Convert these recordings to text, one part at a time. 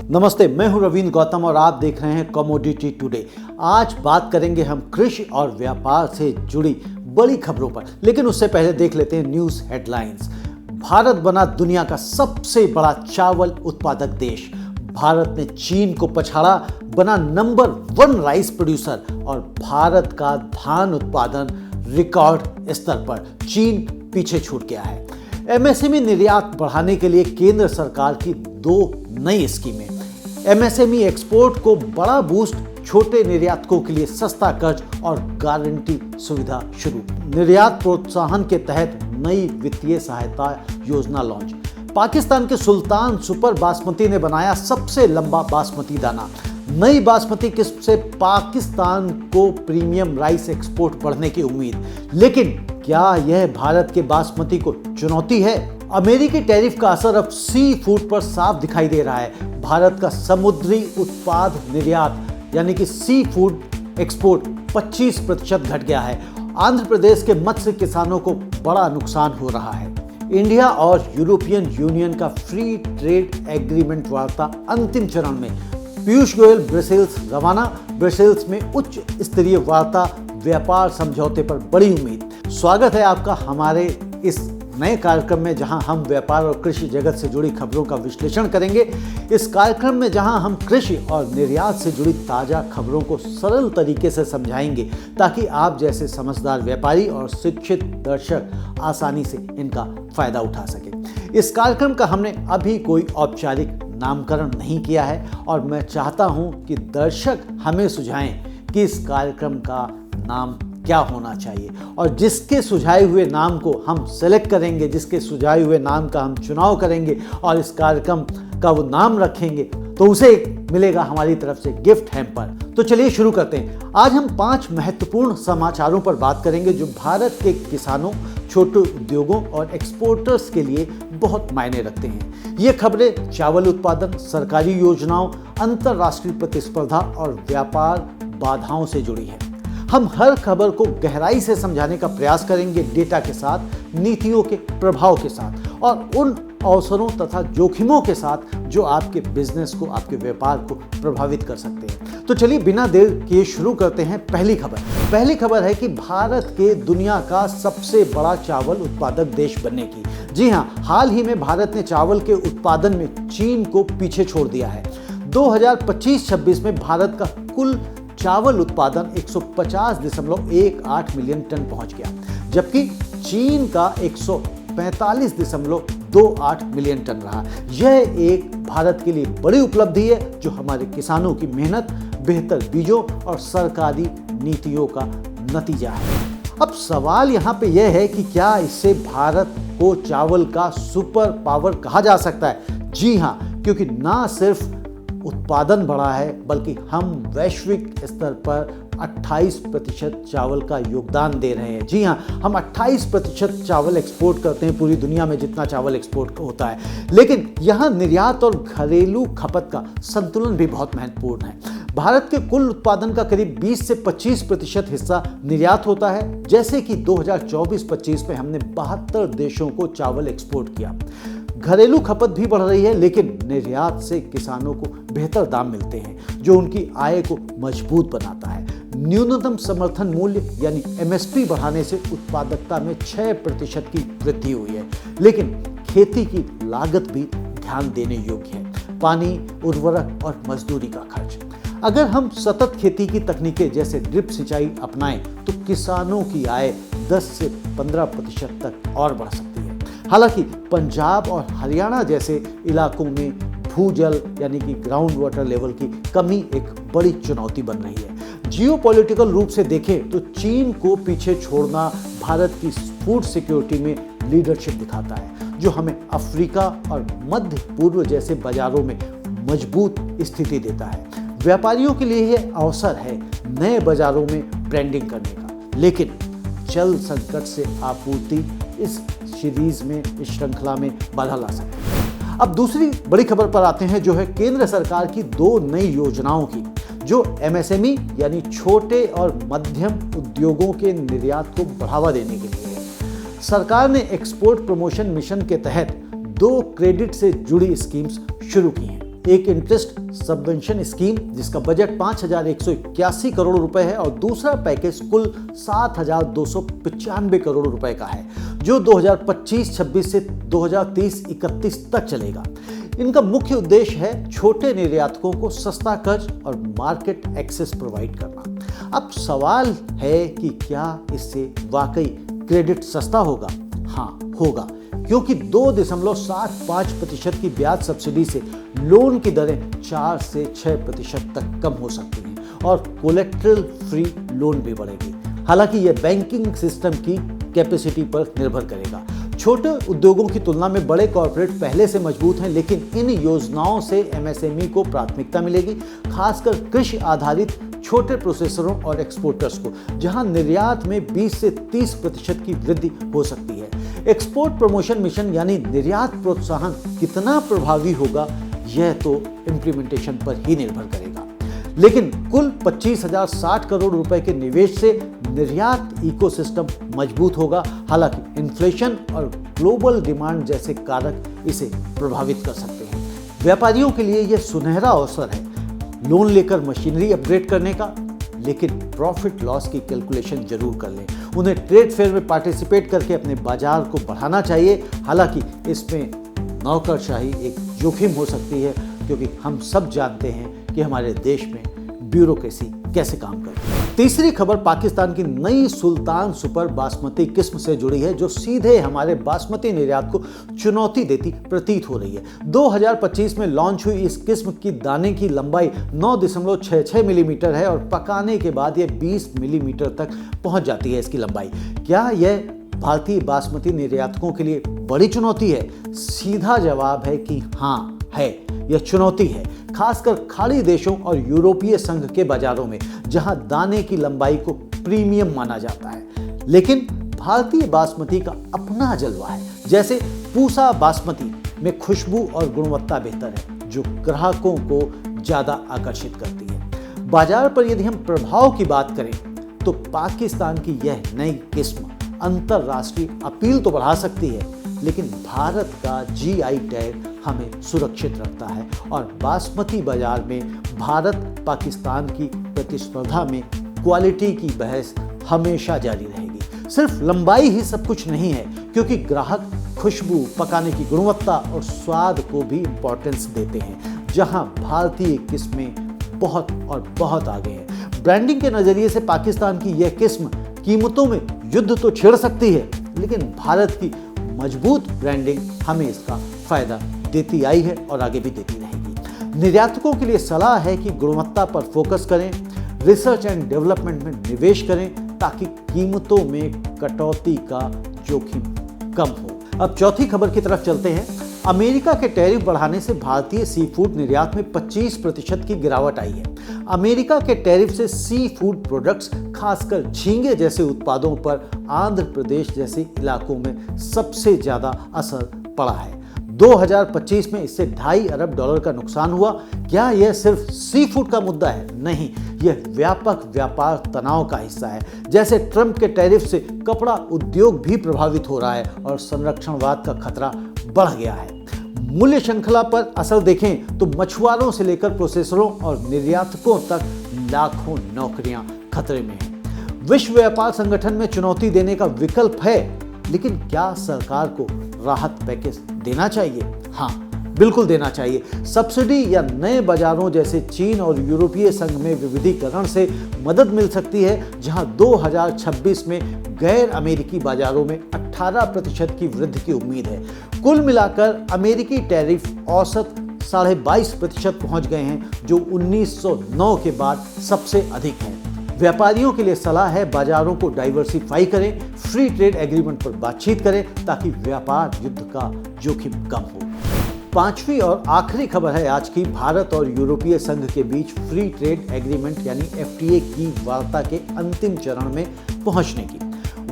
नमस्ते, मैं हूं रवींद्र गौतम और आप देख रहे हैं कमोडिटी टुडे। आज बात करेंगे हम कृषि और व्यापार से जुड़ी बड़ी खबरों पर, लेकिन उससे पहले देख लेते हैं न्यूज हेडलाइंस। भारत बना दुनिया का सबसे बड़ा चावल उत्पादक देश। भारत ने चीन को पछाड़ा, बना नंबर 1 राइस प्रोड्यूसर और भारत का धान उत्पादन रिकॉर्ड स्तर पर, चीन पीछे छूट गया है। एमएसएमई निर्यात बढ़ाने के लिए केंद्र सरकार की 2 नई स्कीमें। एमएसएमई एक्सपोर्ट को बड़ा बूस्ट, छोटे निर्यातकों के लिए सस्ता कर्ज और गारंटी सुविधा शुरू। निर्यात प्रोत्साहन के तहत नई वित्तीय सहायता योजना लॉन्च। पाकिस्तान के सुल्तान सुपर बासमती ने बनाया सबसे लंबा बासमती दाना। नई बासमती किस्म से पाकिस्तान को प्रीमियम राइस एक्सपोर्ट बढ़ने की उम्मीद, लेकिन क्या यह भारत के बासमती को चुनौती है? अमेरिकी टैरिफ का असर अब सी फूड पर साफ दिखाई दे रहा है। भारत का समुद्री उत्पाद निर्यात यानी कि सी फूड एक्सपोर्ट 25% घट गया है। आंध्र प्रदेश के मत्स्य किसानों को बड़ा नुकसान हो रहा है। इंडिया और यूरोपियन यूनियन का फ्री ट्रेड एग्रीमेंट वार्ता अंतिम चरण में। पीयूष गोयल ब्रसेल्स रवाना। ब्रसेल्स में उच्च स्तरीय वार्ता, व्यापार समझौते पर बड़ी उम्मीद। स्वागत है आपका हमारे इस नए कार्यक्रम में, जहां हम व्यापार और कृषि जगत से जुड़ी खबरों का विश्लेषण करेंगे। इस कार्यक्रम में जहां हम कृषि और निर्यात से जुड़ी ताजा खबरों को सरल तरीके से समझाएंगे, ताकि आप जैसे समझदार व्यापारी और शिक्षित दर्शक आसानी से इनका फायदा उठा सके। इस कार्यक्रम का हमने अभी कोई औपचारिक नामकरण नहीं किया है और मैं चाहता हूं कि दर्शक हमें सुझाएं कि इस कार्यक्रम का नाम क्या होना चाहिए, और जिसके सुझाए हुए नाम को हम सेलेक्ट करेंगे, जिसके सुझाए हुए नाम का हम चुनाव करेंगे और इस कार्यक्रम का वो नाम रखेंगे, तो उसे मिलेगा हमारी तरफ से गिफ्ट हैम्पर। तो चलिए शुरू करते हैं। आज हम 5 महत्वपूर्ण समाचारों पर बात करेंगे जो भारत के किसानों, छोटे उद्योगों और एक्सपोर्टर्स के लिए बहुत मायने रखते हैं। ये खबरें चावल उत्पादन, सरकारी योजनाओं, अंतर्राष्ट्रीय प्रतिस्पर्धा और व्यापार बाधाओं से जुड़ी हैं। हम हर खबर को गहराई से समझाने का प्रयास करेंगे, डेटा के साथ, नीतियों के प्रभाव के साथ और उन अवसरों तथा जोखिमों के साथ जो आपके बिजनेस को, आपके व्यापार को प्रभावित कर सकते हैं। तो चलिए बिना देर किए शुरू करते हैं। पहली खबर है कि भारत के दुनिया का सबसे बड़ा चावल उत्पादक देश बनने की। जी हाँ, हाल ही में भारत ने चावल के उत्पादन में चीन को पीछे छोड़ दिया है। 2025-26 में भारत का कुल चावल उत्पादन 150.18 मिलियन टन पहुंच गया, जबकि चीन का 145.28 मिलियन टन रहा। यह एक भारत के लिए बड़ी उपलब्धि है, जो हमारे किसानों की मेहनत, बेहतर बीजों और सरकारी नीतियों का नतीजा है। अब सवाल यहाँ पे यह है कि क्या इससे भारत को चावल का सुपर पावर कहा जा सकता है? जी हाँ, क्योंकि ना सिर्फ उत्पादन बढ़ा है, बल्कि हम वैश्विक स्तर पर 28% चावल का योगदान दे रहे हैं। जी हाँ, हम 28% चावल एक्सपोर्ट करते हैं पूरी दुनिया में जितना चावल एक्सपोर्ट होता है। लेकिन यहाँ निर्यात और घरेलू खपत का संतुलन भी बहुत महत्वपूर्ण है। भारत के कुल उत्पादन का करीब 20 से 25% हिस्सा निर्यात होता है। जैसे कि 2024-25 में हमने 72 देशों को चावल एक्सपोर्ट किया। घरेलू खपत भी बढ़ रही है, लेकिन निर्यात से किसानों को बेहतर दाम मिलते हैं, जो उनकी आय को मजबूत बनाता है। न्यूनतम समर्थन मूल्य यानी एमएसपी बढ़ाने से उत्पादकता में 6% की वृद्धि हुई है, लेकिन खेती की लागत भी ध्यान देने योग्य है। पानी, उर्वरक और मजदूरी का खर्च। अगर हम सतत खेती की तकनीकें जैसे ड्रिप सिंचाई अपनाएं, तो किसानों की आय 10 से 15% तक और बढ़ सकती है। हालांकि पंजाब और हरियाणा जैसे इलाकों में भूजल यानी कि ग्राउंड वाटर लेवल की कमी एक बड़ी चुनौती बन रही है। जियोपॉलिटिकल रूप से देखें तो चीन को पीछे छोड़ना भारत की फूड सिक्योरिटी में लीडरशिप दिखाता है, जो हमें अफ्रीका और मध्य पूर्व जैसे बाजारों में मजबूत स्थिति देता है। व्यापारियों के लिए यह अवसर है नए बाजारों में ब्रांडिंग करने का, लेकिन जल संकट से आपूर्ति इस सीरीज में, इस श्रृंखला में बाधा ला सकती है। अब दूसरी बड़ी खबर पर आते हैं, जो है केंद्र सरकार की 2 नई योजनाओं की, जो एमएसएमई यानी छोटे और मध्यम उद्योगों के निर्यात को बढ़ावा देने के लिए है। सरकार ने एक्सपोर्ट प्रमोशन मिशन के तहत 2 क्रेडिट से जुड़ी स्कीम्स शुरू की हैं। एक इंटरेस्ट सबवेंशन स्कीम जिसका बजट 5,181 करोड़ रुपए है और दूसरा पैकेज कुल 7,295 करोड़ रुपए का है जो 2025-26 से 2030-31 तक चलेगा। इनका मुख्य उद्देश्य है छोटे निर्यातकों को सस्ता कर्ज और मार्केट एक्सेस प्रोवाइड करना। अब सवाल है कि क्या इससे वाकई क्रेडिट सस्ता होगा? हाँ, होगा, क्योंकि 2.75% की ब्याज सब्सिडी से लोन की दरें 4 से 6% तक कम हो सकती हैं और कोलेट्रल फ्री लोन भी बढ़ेगी। हालांकि यह बैंकिंग सिस्टम की कैपेसिटी पर निर्भर करेगा। छोटे उद्योगों की तुलना में बड़े कॉर्पोरेट पहले से मजबूत हैं, लेकिन इन योजनाओं से एमएसएमई को प्राथमिकता मिलेगी, खासकर कृषि आधारित छोटे प्रोसेसरों और एक्सपोर्टर्स को, जहां निर्यात में 20 से 30% की वृद्धि हो सकती है। एक्सपोर्ट प्रमोशन मिशन यानी निर्यात प्रोत्साहन कितना प्रभावी होगा, यह तो इम्प्लीमेंटेशन पर ही निर्भर करेगा। लेकिन कुल 25,060 करोड़ रुपए के निवेश से निर्यात इकोसिस्टम मजबूत होगा। हालांकि इन्फ्लेशन और ग्लोबल डिमांड जैसे कारक इसे प्रभावित कर सकते हैं। व्यापारियों के लिए यह सुनहरा अवसर है लोन लेकर मशीनरी अपग्रेड करने का, लेकिन प्रॉफिट लॉस की कैलकुलेशन जरूर कर लें। उन्हें ट्रेड फेयर में पार्टिसिपेट करके अपने बाजार को बढ़ाना चाहिए। हालांकि इसमें नौकरशाही एक जोखिम हो सकती है, क्योंकि हम सब जानते हैं कि हमारे देश में ब्यूरोक्रेसी कैसे काम करती है। तीसरी खबर पाकिस्तान की नई सुल्तान सुपर बासमती किस्म से जुड़ी है, जो सीधे हमारे बासमती निर्यात को चुनौती देती प्रतीत हो रही है। 2025 में लॉन्च हुई इस किस्म की दाने की लंबाई 9.66 मिलीमीटर है और पकाने के बाद यह 20 मिलीमीटर तक पहुंच जाती है इसकी लंबाई। क्या यह भारतीय बासमती निर्यातकों के लिए बड़ी चुनौती है? सीधा जवाब है कि हाँ है, यह चुनौती है, खासकर खाड़ी देशों और यूरोपीय संघ के बाजारों में, जहां दाने की लंबाई को प्रीमियम माना जाता है। लेकिन भारतीय बासमती का अपना जलवा है। जैसे पूसा बासमती में खुशबू और गुणवत्ता बेहतर है, जो ग्राहकों को ज्यादा आकर्षित करती है। बाजार पर यदि हम प्रभाव की बात करें तो पाकिस्तान की यह नई किस्म अंतरराष्ट्रीय अपील तो बढ़ा सकती है, लेकिन भारत का जीआई टैग हमें सुरक्षित रखता है और बासमती बाजार में भारत पाकिस्तान की प्रतिस्पर्धा में क्वालिटी की बहस हमेशा जारी रहेगी। सिर्फ लंबाई ही सब कुछ नहीं है, क्योंकि ग्राहक खुशबू, पकाने की गुणवत्ता और स्वाद को भी इंपॉर्टेंस देते हैं, जहां भारतीय किस्में बहुत और बहुत आगे हैं। ब्रांडिंग के नजरिए से पाकिस्तान की यह किस्म कीमतों में युद्ध तो छेड़ सकती है, लेकिन भारत की मजबूत ब्रांडिंग हमें इसका फायदा देती आई है और आगे भी देती रहेगी। निर्यातकों के लिए सलाह है कि गुणवत्ता पर फोकस करें, रिसर्च एंड डेवलपमेंट में निवेश करें, ताकि कीमतों में कटौती का जोखिम कम हो। अब चौथी खबर की तरफ चलते हैं। अमेरिका के टैरिफ बढ़ाने से भारतीय सी फूड निर्यात में 25% की गिरावट आई है। अमेरिका के टैरिफ से सी फूड प्रोडक्ट्स, खासकर झींगे जैसे उत्पादों पर आंध्र प्रदेश जैसे इलाकों में सबसे ज्यादा असर पड़ा है। 2025 में इससे $2.5 अरब का नुकसान हुआ। क्या यह सिर्फ सी फूड का मुद्दा है? नहीं, यह व्यापक व्यापार तनाव का हिस्सा है। जैसे ट्रंप के टैरिफ से कपड़ा उद्योग भी प्रभावित हो रहा है और संरक्षणवाद का खतरा बढ़ गया है। मूल्य श्रृंखला पर असर देखें तो मछुआरों से लेकर प्रोसेसरों और निर्यातकों तक लाखों नौकरियां खतरे में हैं। विश्व व्यापार संगठन में चुनौती देने का विकल्प है, लेकिन क्या सरकार को राहत पैकेज देना चाहिए? हाँ, बिल्कुल देना चाहिए। सब्सिडी या नए बाजारों जैसे चीन और यूरोपीय संघ में विविधीकरण से मदद मिल सकती है, जहां 2026 में गैर अमेरिकी बाजारों में 18% की वृद्धि की उम्मीद है। कुल मिलाकर अमेरिकी टैरिफ औसत 22.5% पहुंच गए हैं, जो 1909 के बाद सबसे अधिक है। व्यापारियों के लिए सलाह है बाजारों को डाइवर्सिफाई करें, फ्री ट्रेड एग्रीमेंट पर बातचीत करें, ताकि व्यापार युद्ध का जोखिम कम हो। पांचवी और आखिरी खबर है आज की, भारत और यूरोपीय संघ के बीच फ्री ट्रेड एग्रीमेंट यानी FTA की वार्ता के अंतिम चरण में पहुंचने की।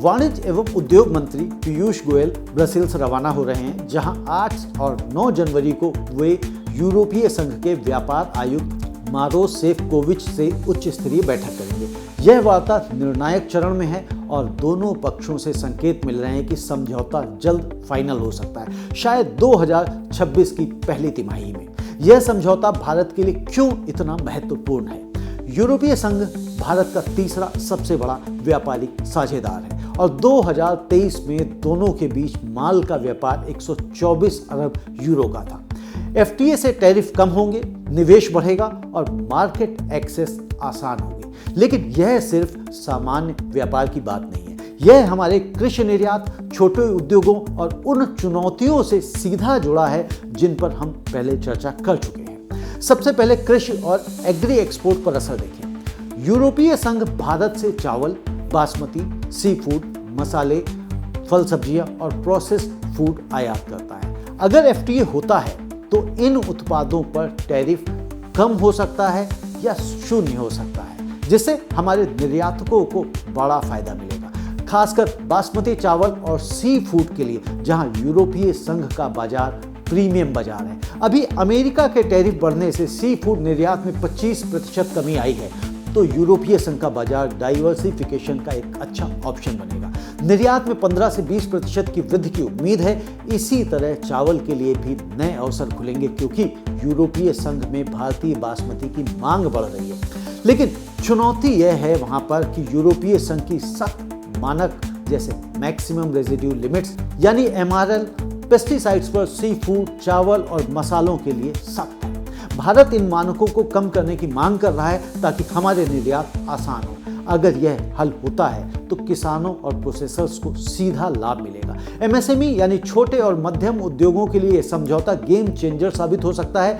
वाणिज्य एवं उद्योग मंत्री पीयूष गोयल ब्रसेल्स रवाना हो रहे हैं, जहां 8 और 9 जनवरी को वे यूरोपीय संघ के व्यापार आयुक्त मारोस सेफकोविच से उच्च स्तरीय बैठक करेंगे। यह वार्ता निर्णायक चरण में है और दोनों पक्षों से संकेत मिल रहे हैं कि समझौता जल्द फाइनल हो सकता है, शायद 2026 की पहली तिमाही में। यह समझौता भारत के लिए क्यों इतना महत्वपूर्ण है? यूरोपीय संघ भारत का तीसरा सबसे बड़ा व्यापारिक साझेदार है और 2023 में दोनों के बीच माल का व्यापार 124 अरब यूरो का था। एफटीए से टैरिफ कम होंगे, निवेश बढ़ेगा और मार्केट एक्सेस आसान होगी। लेकिन यह सिर्फ सामान्य व्यापार की बात नहीं है, यह हमारे कृषि निर्यात, छोटे उद्योगों और उन चुनौतियों से सीधा जुड़ा है जिन पर हम पहले चर्चा कर चुके हैं। सबसे पहले कृषि और एग्री एक्सपोर्ट पर असर देखें। यूरोपीय संघ भारत से चावल, बासमती, सी फूड, मसाले, फल सब्जियां और प्रोसेस्ड फूड आयात करता है। अगर एफटीए होता है तो इन उत्पादों पर टैरिफ कम हो सकता है या शून्य हो सकता है, जिससे हमारे निर्यातकों को बड़ा फायदा मिलेगा, खासकर बासमती चावल और सी फूड के लिए, जहां यूरोपीय संघ का बाजार प्रीमियम बाजार है। अभी अमेरिका के टैरिफ बढ़ने से सी फूड निर्यात में 25% कमी आई है, तो यूरोपीय संघ का बाजार डाइवर्सिफिकेशन का एक अच्छा ऑप्शन बनेगा। निर्यात में 15 से 20% की वृद्धि की उम्मीद है। इसी तरह चावल के लिए भी नए अवसर खुलेंगे, क्योंकि यूरोपीय संघ में भारतीय बासमती की मांग बढ़ रही है। लेकिन चुनौती यह है वहां पर कि यूरोपीय संघ की सख्त मानक जैसे मैक्सिमम रेजिड्यू लिमिट्स यानी MRL पेस्टिसाइड्स पर सी फूड, चावल और मसालों के लिए सख्त है। भारत इन मानकों को कम करने की मांग कर रहा है ताकि हमारे निर्यात आसान हो। अगर यह हल होता है तो किसानों और प्रोसेसर्स को सीधा लाभ मिलेगा। MSME यानी छोटे और मध्यम उद्योगों के लिए समझौता गेम चेंजर साबित हो सकता है।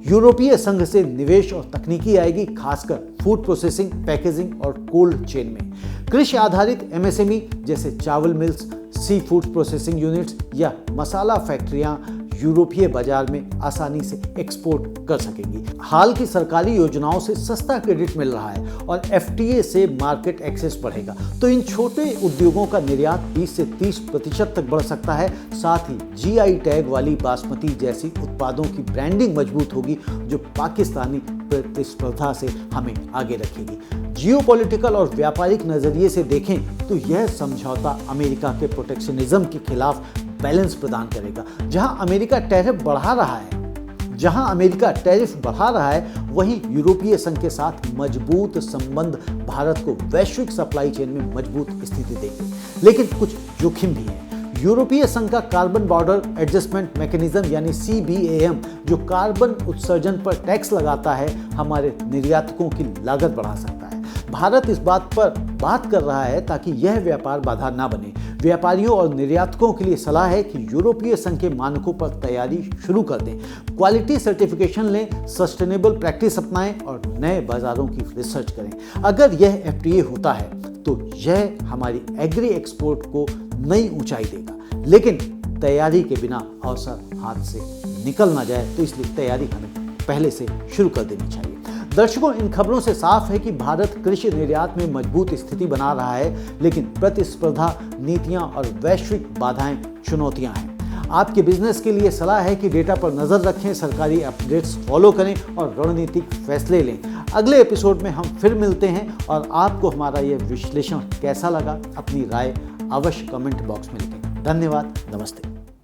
यूरोपीय संघ से निवेश और तकनीकी आएगी, खासकर फूड प्रोसेसिंग, पैकेजिंग और कोल्ड चेन में। कृषि आधारित MSME जैसे चावल mills, sea food processing units या मसाला फैक्ट्रियां यूरोपीय बाजार में आसानी से एक्सपोर्ट कर सकेंगी। हाल की सरकारी योजनाओं से सस्ता क्रेडिट मिल रहा है और एफटीए से मार्केट एक्सेस बढ़ेगा, तो इन छोटे उद्योगों का निर्यात 20 से 30% तक बढ़ सकता है। साथ ही GI टैग वाली बासमती जैसी उत्पादों की ब्रांडिंग मजबूत होगी, जो पाकिस्तानी प्रतिस्पर्धा से हमें आगे रखेगी। जियोपॉलिटिकल और व्यापारिक नजरिए से देखें तो यह समझौता अमेरिका के प्रोटेक्शनिज्म के खिलाफ बैलेंस प्रदान करेगा। जहां अमेरिका टैरिफ बढ़ा रहा है, वहीं यूरोपीय संघ के साथ मजबूत संबंध भारत को वैश्विक सप्लाई चेन में मजबूत स्थिति देंगे। लेकिन कुछ जोखिम भी हैं। यूरोपीय संघ का कार्बन बॉर्डर एडजस्टमेंट मैकेनिज्म यानी CBAM, जो कार्बन उत्सर्जन पर टैक्स लगाता है, हमारे निर्यातकों की लागत बढ़ा सकता है। भारत इस बात पर बात कर रहा है ताकि यह व्यापार बाधा ना बने। व्यापारियों और निर्यातकों के लिए सलाह है कि यूरोपीय संघ के मानकों पर तैयारी शुरू कर दें, क्वालिटी सर्टिफिकेशन लें, सस्टेनेबल प्रैक्टिस अपनाएं और नए बाजारों की रिसर्च करें। अगर यह FTA होता है तो यह हमारी एग्री एक्सपोर्ट को नई ऊंचाई देगा। लेकिन तैयारी के बिना अवसर हाथ से निकल ना जाए, तो इसलिए तैयारी हमें पहले से शुरू कर देनी चाहिए। दर्शकों, इन खबरों से साफ है कि भारत कृषि निर्यात में मजबूत स्थिति बना रहा है, लेकिन प्रतिस्पर्धा, नीतियां और वैश्विक बाधाएं चुनौतियां हैं। आपके बिजनेस के लिए सलाह है कि डेटा पर नजर रखें, सरकारी अपडेट्स फॉलो करें और रणनीतिक फैसले लें। अगले एपिसोड में हम फिर मिलते हैं और आपको हमारा यह विश्लेषण कैसा लगा, अपनी राय अवश्य कमेंट बॉक्स में लिखें। धन्यवाद, नमस्ते।